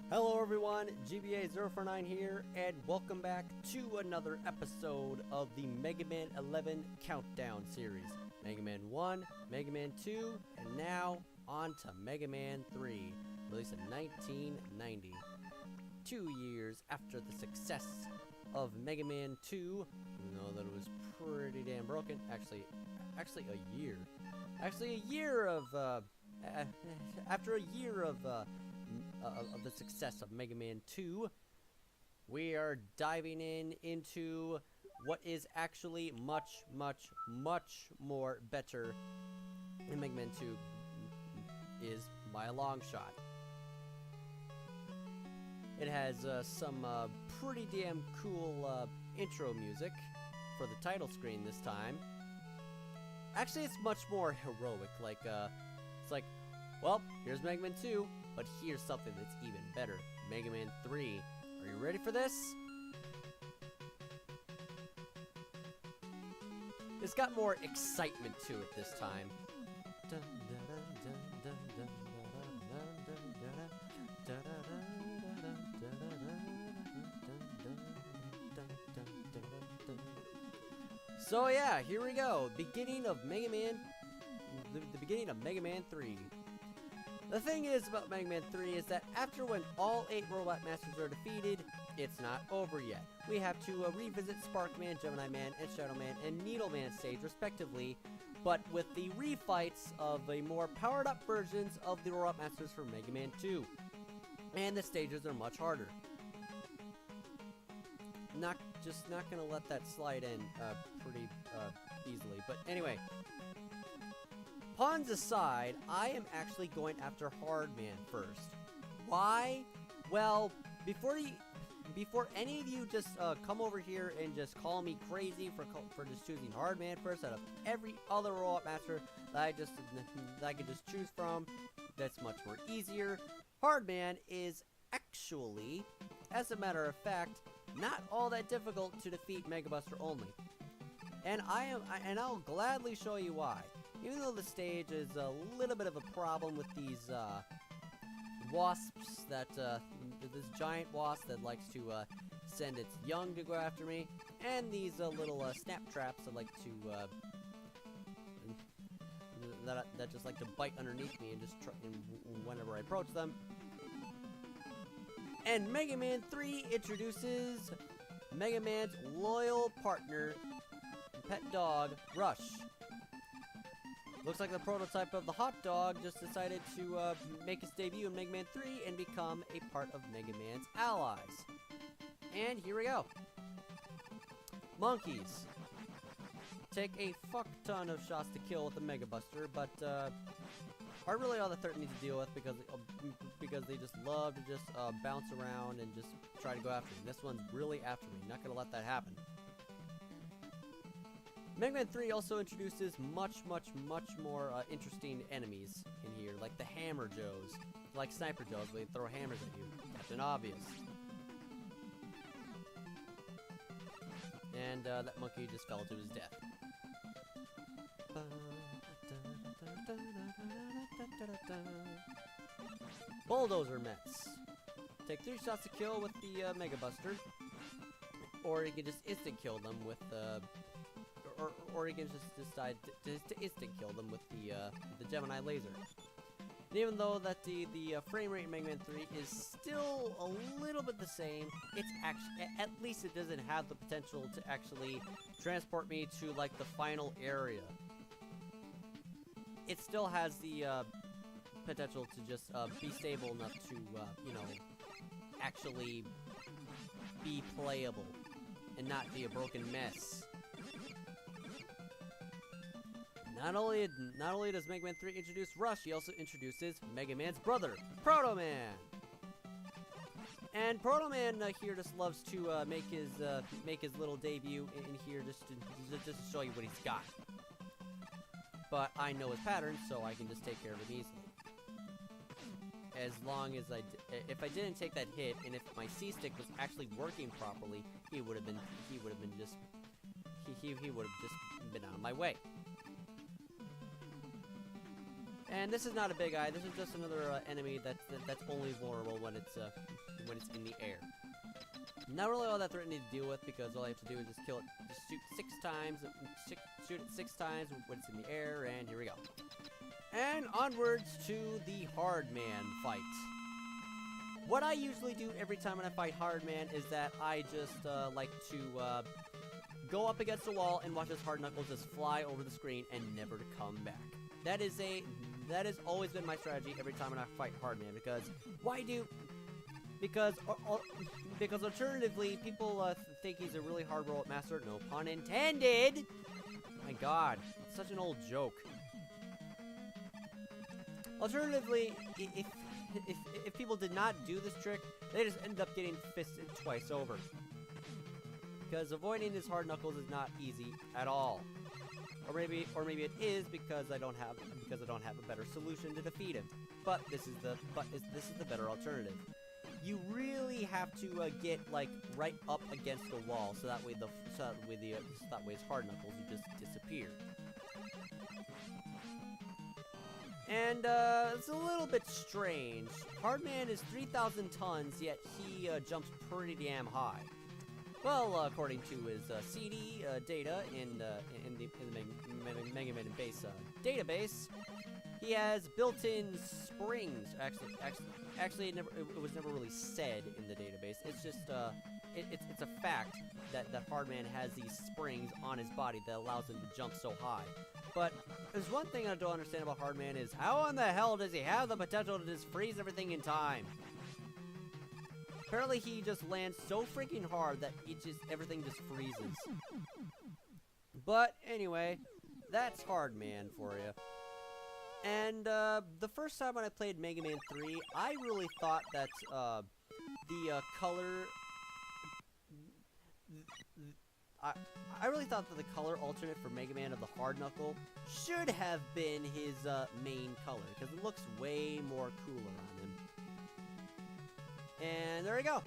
Hello everyone, GBA049 here, and welcome back to another episode of the Mega Man 11 Countdown series. Mega Man 1, Mega Man 2, and now on to Mega Man 3, released in 1990. 2 years after the success of Mega Man 2, even though that it was pretty damn broken. Actually a year. After a year of the success of Mega Man 2, we are diving into what is actually much more better than Mega Man 2 is by a long shot. It has some pretty damn cool intro music for the title screen this time. Actually, it's much more heroic. It's like, well, here's Mega Man 2, but here's something that's even better. Mega Man 3. Are you ready for this? It's got more excitement to it this time. So yeah, here we go. Beginning of Mega Man, the beginning of Mega Man 3. The thing is about Mega Man 3 is that after when all 8 Robot Masters are defeated, it's not over yet. We have to revisit Spark Man, Gemini Man, and Shadow Man, and Needle Man stage respectively, but with the refights of the more powered up versions of the Robot Masters for Mega Man 2. And the stages are much harder. Not gonna let that slide in pretty easily, but anyway. Puns aside, I am actually going after Hard Man first. Why? Well, before any of you just come over here and just call me crazy for just choosing Hard Man first out of every other Robot Master that I could just choose from, that's much more easier. Hard Man is actually, as a matter of fact, not all that difficult to defeat Mega Buster only. And I'll gladly show you why. Even though the stage is a little bit of a problem with these wasps this giant wasp that likes to send its young to go after me, and these little snap traps that like to that just like to bite underneath me and just whenever I approach them. And Mega Man 3 introduces Mega Man's loyal partner, pet dog, Rush. Looks like the prototype of the hot dog just decided to make its debut in Mega Man 3 and become a part of Mega Man's allies. And here we go. Monkeys. Take a fuck ton of shots to kill with the Mega Buster, but are really all that threat needs to deal with because they just love to just bounce around and just try to go after me. This one's really after me. Not gonna let that happen. Mega Man 3 also introduces much more interesting enemies in here, like the Hammer Joes, like Sniper Joes, where they throw hammers at you. Captain Obvious. And that monkey just fell to his death. Bulldozer Mets. Take 3 shots to kill with the Mega Buster, or you can just instant kill them with or you can just decide to instant kill them with the Gemini laser. And even though that the frame rate in Mega Man 3 is still a little bit the same, it's actually, at least it doesn't have the potential to actually transport me to like the final area. It still has the potential to just be stable enough to you know, actually be playable and not be a broken mess. Not only does Mega Man 3 introduce Rush, he also introduces Mega Man's brother, Proto Man. And Proto Man here just loves to make his little debut in here just to show you what he's got. But I know his pattern, so I can just take care of him easily. As long as if I didn't take that hit, and if my C stick was actually working properly, he would have just been out of my way. And this is not a big eye. This is just another enemy that's only vulnerable when it's in the air. Not really all that threatening to deal with because all I have to do is just kill it. Just shoot 6 times. Shoot it 6 times when it's in the air, and here we go. And onwards to the hard man fight. What I usually do every time when I fight hard man is that I just like to go up against the wall and watch his hard knuckles just fly over the screen and never to come back. That has always been my strategy every time when I fight hard man because alternatively people think he's a really hard robot master. No pun intended. My God, it's such an old joke. Alternatively, if people did not do this trick, they just ended up getting fisted twice over. Because avoiding his hard knuckles is not easy at all. Or maybe it is because I don't have a better solution to defeat him. But this is the better alternative. You really have to get like right up against the wall, so that way his hard knuckles would just disappear. And it's a little bit strange. Hardman is 3,000 tons, yet he jumps pretty damn high. Well, according to his CD data in the MegaMan base database, he has built-in springs. Actually, it was never really said in the database. It's just it's a fact that Hardman has these springs on his body that allows him to jump so high. But there's one thing I don't understand about Hardman is how in the hell does he have the potential to just freeze everything in time? Apparently he just lands so freaking hard that everything just freezes. But anyway, that's Hardman for you. And the first time when I played Mega Man 3, I really thought that the color... I really thought that the color alternate for Mega Man of the Hard Knuckle should have been his main color, because it looks way more cooler on him. And there we go.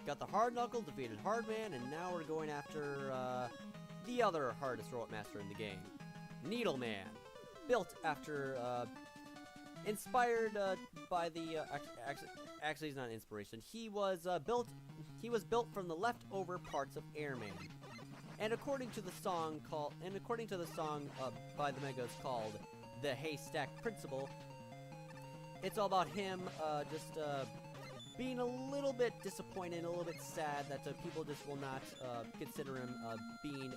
Got the Hard Knuckle, defeated Hard Man, and now we're going after the other hardest robot master in the game, Needle Man. Built after, inspired by the, actually he's not an inspiration. He was built from the leftover parts of Airman. And according to the song by the Megas called The Haystack Principle, it's all about him just being a little bit disappointed and a little bit sad that people just will not consider him being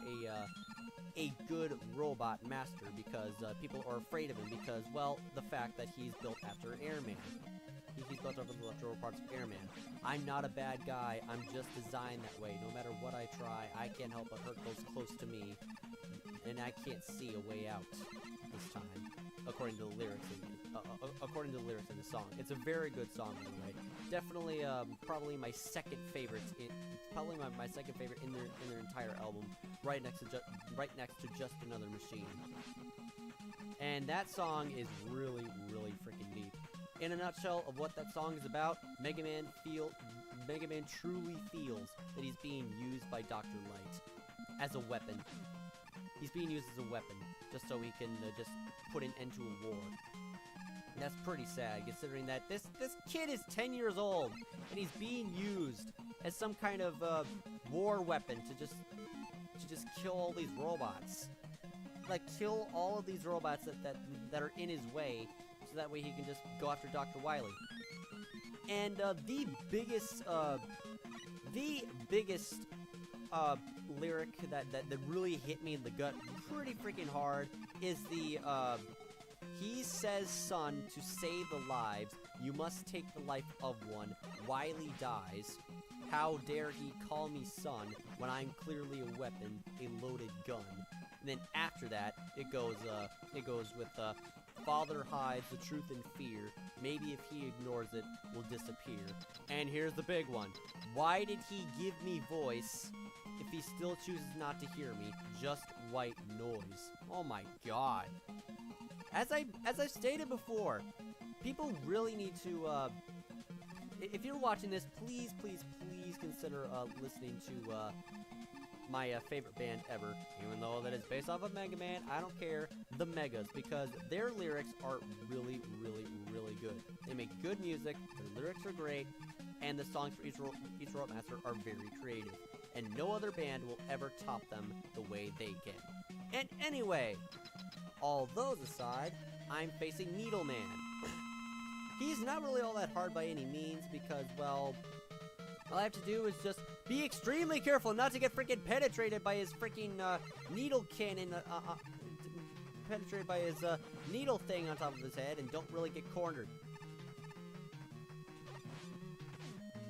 a good robot master because people are afraid of him because, well, the fact that he's built after Airman. He's built over the leftover parts of Airman. I'm not a bad guy. I'm just designed that way. No matter what I try, I can't help but hurt those close to me, and I can't see a way out this time, according to the lyrics. According to the lyrics in the song, it's a very good song, by the way. Definitely, probably my second favorite. Probably my second favorite in their entire album, right next to Just Another Machine. And that song is really, really freaking neat. In a nutshell of what that song is about, Mega Man truly feels that he's being used by Dr. Light as a weapon. He's being used as a weapon, just so he can just put an end to a war. And that's pretty sad, considering that this kid is 10 years old, and he's being used as some kind of war weapon to just kill all these robots. Like, kill all of these robots that are in his way, so that way he can just go after Dr. Wily. And the biggest lyric that really hit me in the gut pretty freaking hard is the he says, son, to save the lives, you must take the life of one. Wily dies. How dare he call me son when I'm clearly a weapon, a loaded gun. And then after that, it goes with father hides the truth in fear. Maybe if he ignores it, will disappear. And here's the big one. Why did he give me voice if he still chooses not to hear me? Just white noise. Oh my God. As I've stated before, people really need to, if you're watching this, please consider listening my favorite band ever, even though that is based off of MegaMan. I don't care, the Megas, because their lyrics are really, really, really good. They make good music, their lyrics are great, and the songs for each Robot Master are very creative. And no other band will ever top them the way they can. And anyway, all those aside, I'm facing Needleman. He's not really all that hard by any means because, well, all I have to do is just be extremely careful not to get freaking penetrated by his freaking needle cannon, penetrated by his needle thing on top of his head, and don't really get cornered.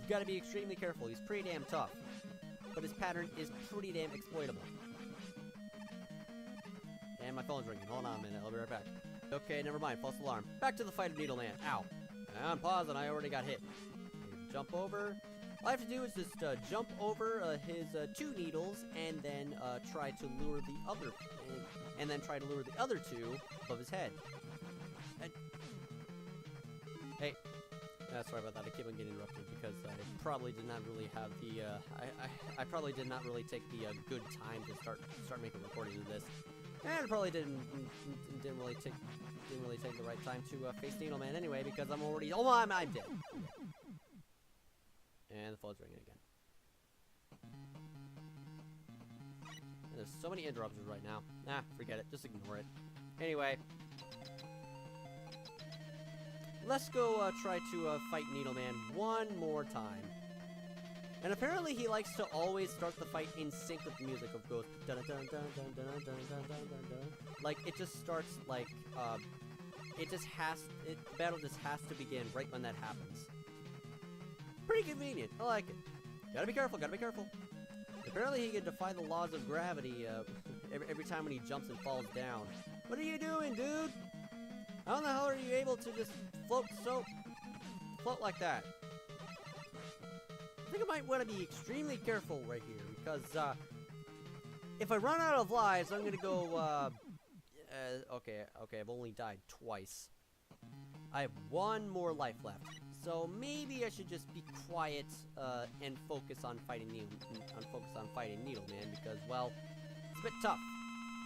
You gotta be extremely careful. He's pretty damn tough, but his pattern is pretty damn exploitable. And my phone's ringing. Hold on a minute. I'll be right back. Okay, never mind. False alarm. Back to the fight of Needleman. Ow. On pause, and I already got hit. Jump over. All I have to do is just jump over his 2 needles, and then try to lure the other, and then try to lure the other 2 above his head. And, hey, sorry about that. I keep on getting interrupted because I probably did not really have the. I probably did not really take the good time to start making recordings of this. And I probably didn't really take the right time to face Needleman anyway because I'm already I'm dead. And the phone's ringing again. And there's so many interruptions right now. Nah, forget it. Just ignore it. Anyway, let's go try to fight Needleman one more time. And apparently he likes to always start the fight in sync with the music of goes dun dun dun dun dun dun dun dun dun dun. Like it just starts like the battle just has to begin right when that happens. Pretty convenient. I like it. Gotta be careful, gotta be careful. Apparently he can defy the laws of gravity every time when he jumps and falls down. What are you doing, dude? How in the hell are you able to just float like that? I think I might want to be extremely careful right here, because, if I run out of lives, I'm gonna go, okay, I've only died twice. I have 1 more life left, so maybe I should just be quiet, and focus on fighting Needleman, because, well, it's a bit tough.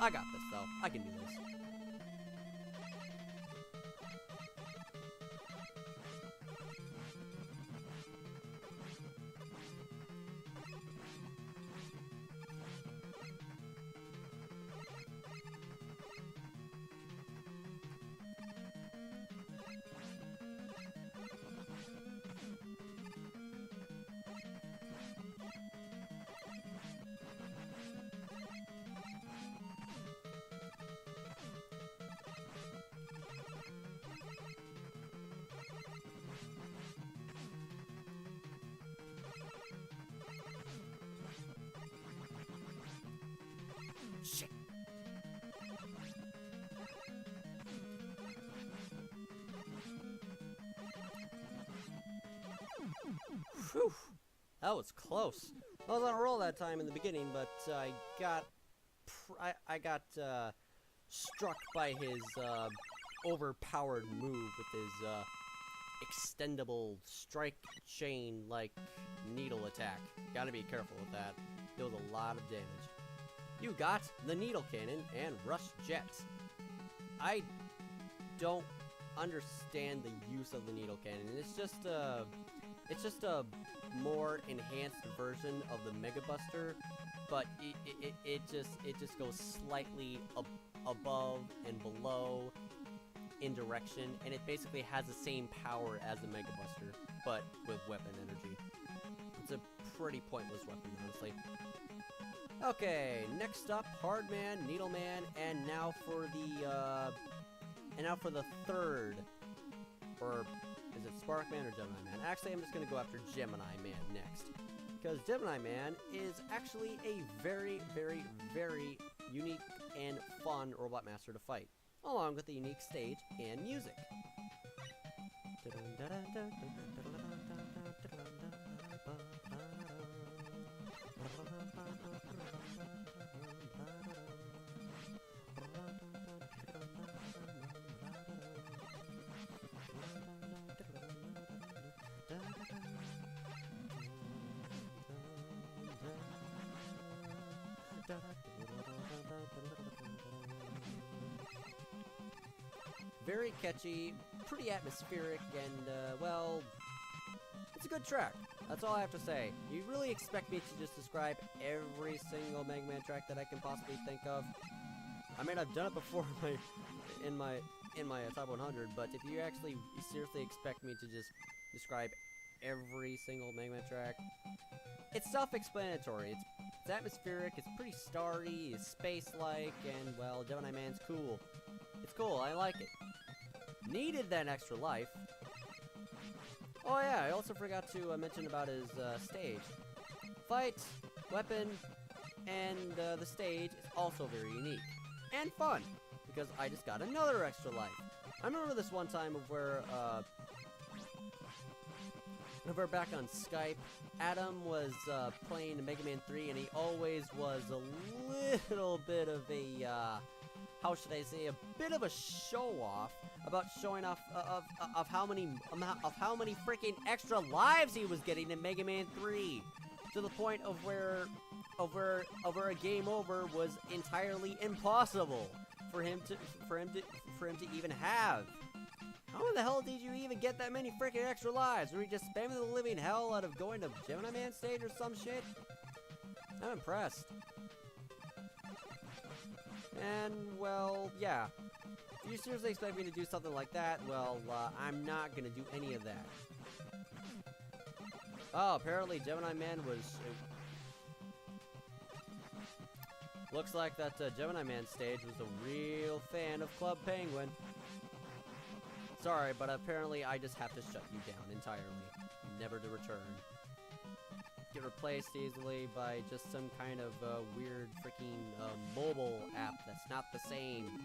I got this, though. I can do this. Shit. Whew. That was close. I was on a roll that time in the beginning, but I got struck by his overpowered move with his extendable strike chain like needle attack. Gotta be careful with that. Deals a lot of damage. You got the needle cannon and rush jets. I don't understand the use of the needle cannon. It's just a more enhanced version of the Mega Buster, but it just goes slightly above and below in direction, and it basically has the same power as the Mega Buster, but with weapon energy. It's a pretty pointless weapon, honestly. Okay, next up, Hardman, Needleman, and now for the third, or is it Sparkman or Gemini Man? Actually, I'm just gonna go after Gemini Man next, because Gemini Man is actually a very, very, very unique and fun Robot Master to fight, along with the unique stage and music. Very catchy, pretty atmospheric, and, well, it's a good track. That's all I have to say. You really expect me to just describe every single Mega Man track that I can possibly think of? I mean, I've done it before in my top 100, but if you actually seriously expect me to just describe every single Mega Man track, it's self-explanatory. It's atmospheric, it's pretty starry, it's space-like, and, well, Gemini Man's cool. It's cool, I like it. Needed that extra life. Oh yeah, I also forgot to mention about his stage. Fight, weapon, and the stage is also very unique. And fun, because I just got another extra life. I remember this one time of where we're back on Skype. Adam was playing Mega Man 3, and he always was a little bit of a, how should I say, a bit of a show-off about showing off of how many freaking extra lives he was getting in Mega Man 3, to the point of where a game over was entirely impossible for him to even have. How in the hell did you even get that many freaking extra lives? Were you just spamming the living hell out of going to Gemini Man stage or some shit? I'm impressed. And, well, yeah. If you seriously expect me to do something like that, well, I'm not gonna do any of that. Oh, apparently Gemini Man was... looks like that Gemini Man stage was a real fan of Club Penguin. Sorry, but apparently I just have to shut you down entirely. Never to return. Get replaced easily by just some kind of weird freaking mobile app that's not the same.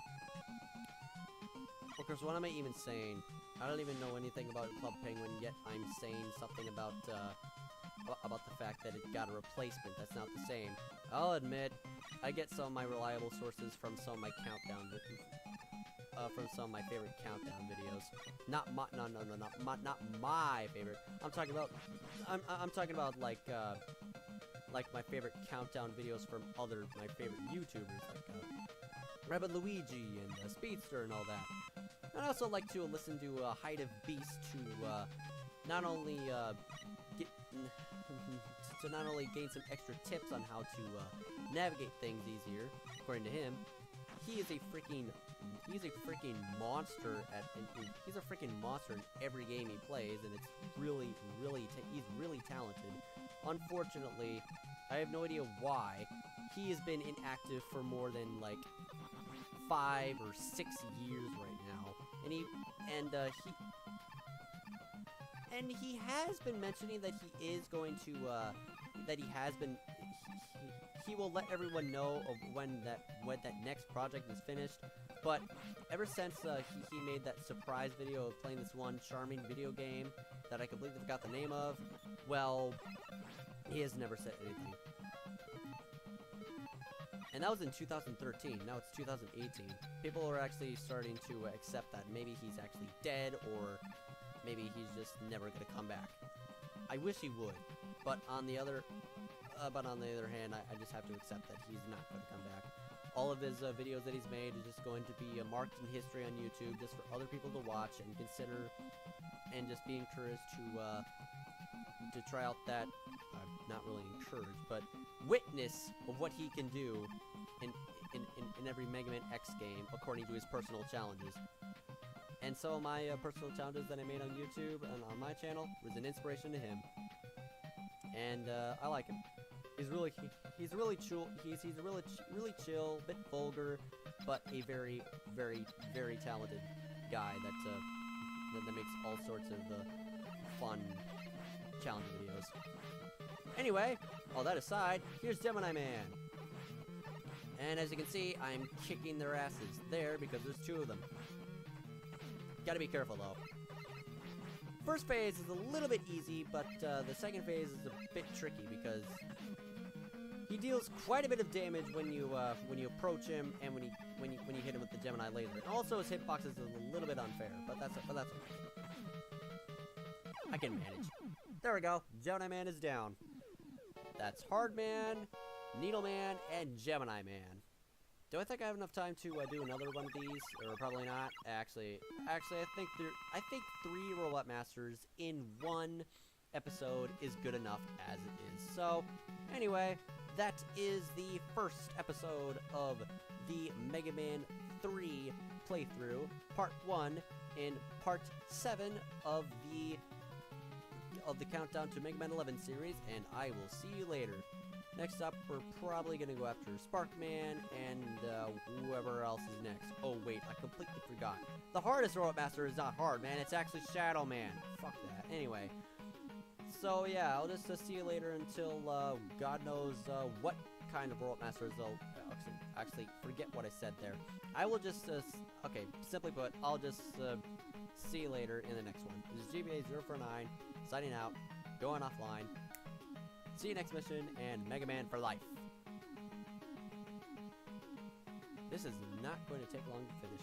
Of course, what am I even saying? I don't even know anything about Club Penguin, yet I'm saying something about the fact that it got a replacement that's not the same. I'll admit, I get some of my reliable sources from some of my countdown from some of my favorite countdown videos. Not my favorite. I'm talking about like my favorite countdown videos from my favorite YouTubers like Rabbit Luigi and Speedster and all that. I also like to listen to Height of Beast to not only gain some extra tips on how to navigate things easier. According to him, he's a freaking monster he's a freaking monster in every game he plays, and it's he's really talented. Unfortunately, I have no idea why he has been inactive for more than like 5 or 6 years right now, and he has been mentioning that he is going to he will let everyone know of when that next project is finished. But ever since he made that surprise video of playing this one charming video game that I completely forgot the name of, well, he has never said anything. And that was in 2013. Now it's 2018. People are actually starting to accept that maybe he's actually dead, or maybe he's just never gonna come back. I wish he would, but on the other hand, I just have to accept that he's not gonna come back. All of his videos that he's made is just going to be marked in history on YouTube, just for other people to watch and consider, and just be encouraged to try out that. Not really encouraged, but witness of what he can do in every Mega Man X game, according to his personal challenges. And so my personal challenges that I made on YouTube and on my channel was an inspiration to him. And I like him. He's really chill. He's really chill, bit vulgar, but a very, very, very talented guy that makes all sorts of fun challenge videos. Anyway, all that aside, here's Gemini Man. And as you can see, I'm kicking their asses there because there's 2 of them. Gotta be careful though. First phase is a little bit easy, but the second phase is a bit tricky because he deals quite a bit of damage when you approach him and when you hit him with the Gemini laser. And also his hitbox is a little bit unfair, but that's okay. I can manage. There we go. Gemini Man is down. That's Hard Man, Needleman, and Gemini Man. Do I think I have enough time to do another one of these, or probably not? Actually, I think 3 Robot Masters in one episode is good enough as it is. So, anyway, that is the first episode of the Mega Man 3 playthrough, part 1, in part 7 of the Countdown to Mega Man 11 series, and I will see you later. Next up, we're probably gonna go after Sparkman and whoever else is next. Oh wait, I completely forgot. The hardest Robot Master is not hard, man. It's actually Shadow Man. Fuck that. Anyway, so yeah, I'll just see you later until God knows what kind of Robot Masters they'll actually forget what I said there. I will just okay, simply put, I'll just see you later in the next one. This is GBA049 signing out, going offline. See you next mission, and Mega Man for life. This is not going to take long to finish.